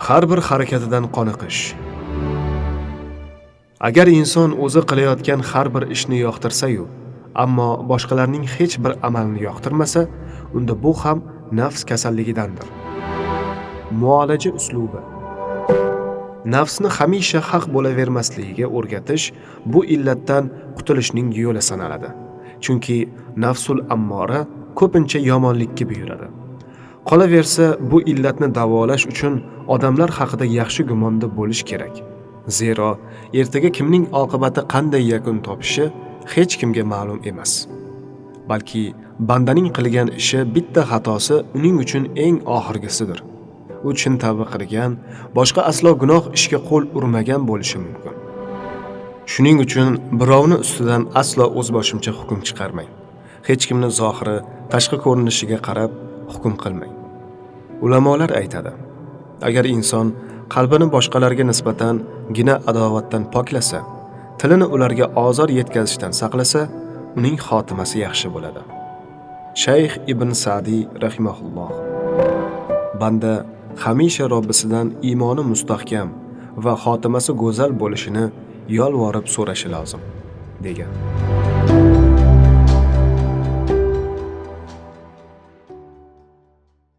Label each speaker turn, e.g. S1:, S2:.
S1: Har bir harakatidan qoniqish. Agar inson o'zi qilayotgan har bir ishni yoqtirsa-yu, ammo boshqalarning hech bir amalini yoqtirmasa, unda bu ham nafs kasalligidandir. Muolaja uslubi. Nafsni hamisha haq bo'lavermasligiga o'rgatish bu illatdan qutulishning yo'li sanaladi. Chunki nafsul ammora ko'pincha yomonlikka buyuradi. Qolaversa, bu illatni davolash uchun odamlar haqida yaxshi gumonda bo'lish kerak. Zero, ertaga kimning oqibati qanday yakun topishi hech kimga ma'lum emas. Balki bandaning qilgan ishi bitta xatosi uning uchun eng oxirgisidir. U chin tavba qilgan, boshqa aslo gunoh ishga qo'l urmagan bo'lishi mumkin. Shuning uchun birovni ustidan aslo o'z boshimcha hukm chiqarmang. Hech kimni zohiri, tashqi ko'rinishiga qarab hukm qilmang. Ulamolar aytadi: agar inson qalbini boshqalarga nisbatan gina adovatdan poklasa, tilini ularga ozor yetkazishdan saqlasa, uning xotimasi yaxshi bo'ladi. Shayx ibn Sa'di rahimahulloh: banda hamisha Robbisidan iymoni mustahkam va xotimasi go'zal bo'lishini yolvorib so'rashi lozim, degan.